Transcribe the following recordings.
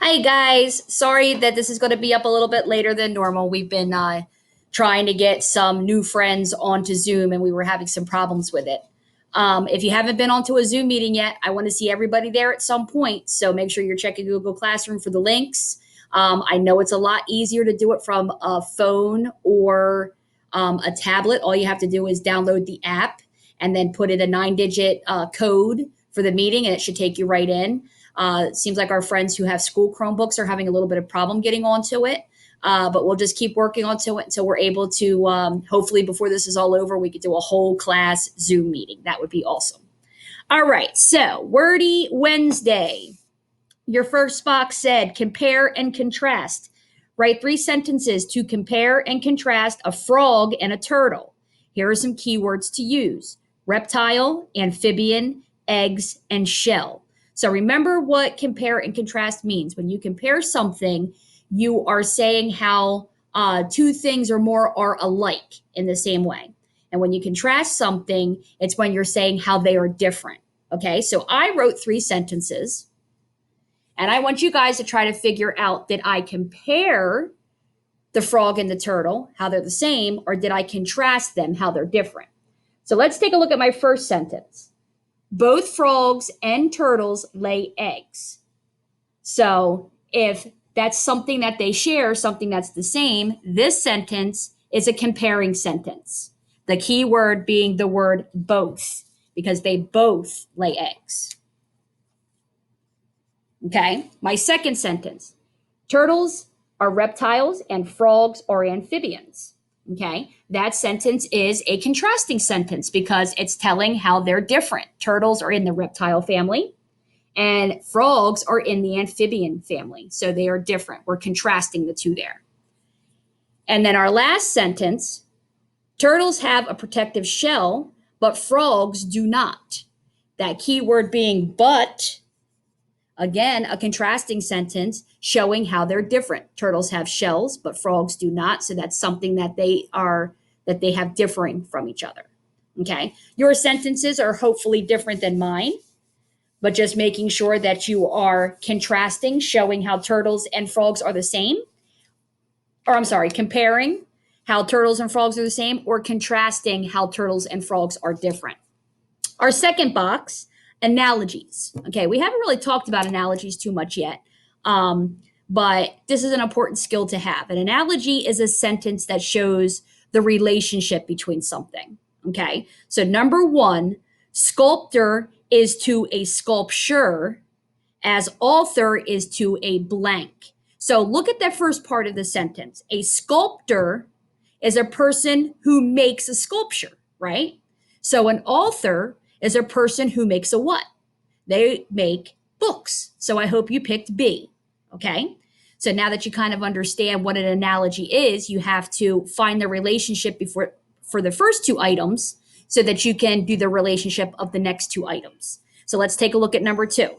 Hi guys, sorry that this is going to be up a little bit later than normal. We've been trying to get some new friends onto Zoom and we were having some problems with it. If you haven't been onto a Zoom meeting yet, I want to see everybody there at some point. So make sure you're checking Google Classroom for the links. I know it's a lot easier to do it from a phone or a tablet. All you have to do is download the app and then put in a 9-digit code for the meeting and it should take you right in. It seems like our friends who have school Chromebooks are having a little bit of problem getting onto it. But we'll just keep working onto it until we're able to, hopefully before this is all over, we could do a whole class Zoom meeting. That would be awesome. All right, so Wordy Wednesday. Your first box said compare and contrast. Write 3 sentences to compare and contrast a frog and a turtle. Here are some keywords to use: reptile, amphibian, eggs, and shell. So remember what compare and contrast means. When you compare something, you are saying how two things or more are alike in the same way. And when you contrast something, it's when you're saying how they are different. Okay, so I wrote 3 sentences, and I want you guys to try to figure out, did I compare the frog and the turtle, how they're the same, or did I contrast them, how they're different? So let's take a look at my first sentence. Both frogs and turtles lay eggs. So if that's something that they share, something that's the same, this sentence is a comparing sentence. The key word being the word both, because they both lay eggs. Okay, my second sentence. Turtles are reptiles and frogs are amphibians. Okay, that sentence is a contrasting sentence because it's telling how they're different. Turtles are in the reptile family and frogs are in the amphibian family. So they are different. We're contrasting the two there. And then our last sentence, turtles have a protective shell, but frogs do not. That key word being but. Again, a contrasting sentence showing how they're different. Turtles have shells, but frogs do not. So that's something that they have differing from each other. Okay. Your sentences are hopefully different than mine, but just making sure that you are contrasting, showing how turtles and frogs are the same. Or I'm sorry, comparing how turtles and frogs are the same, or contrasting how turtles and frogs are different. Our second box, analogies. Okay, we haven't really talked about analogies too much yet, but this is an important skill to have. An analogy is a sentence that shows the relationship between something. Okay, so number 1, sculptor is to a sculpture as author is to a blank. So look at that first part of the sentence. A sculptor is a person who makes a sculpture, right? So an author is a person who makes a what? They make books. So I hope you picked B. Okay. So now that you kind of understand what an analogy is, you have to find the relationship for the first 2 items so that you can do the relationship of the next 2 items. So let's take a look at number 2.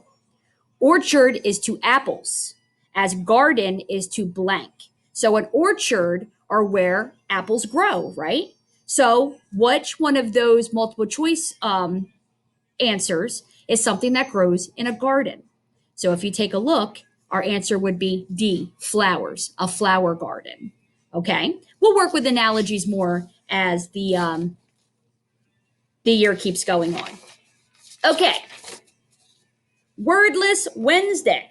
Orchard is to apples, as garden is to blank. So an orchard are where apples grow, right? So which one of those multiple choice answers is something that grows in a garden? So if you take a look, our answer would be D, flowers, a flower garden. Okay, we'll work with analogies more as the year keeps going on. Okay, Wordless Wednesday.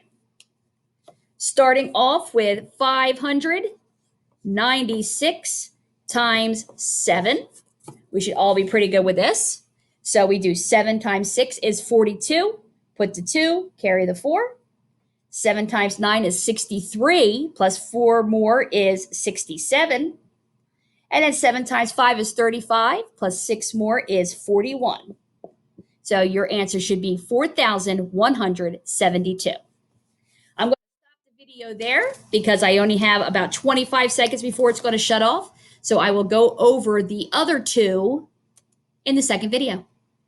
Starting off with 596 times 7. We should all be pretty good with this. So we do 7 times 6 is 42. Put the 2, carry the 4. 7 times 9 is 63, plus 4 more is 67. And then 7 times 5 is 35, plus 6 more is 41. So your answer should be 4,172. I'm going to stop the video there because I only have about 25 seconds before it's going to shut off. So I will go over the other 2 in the second video.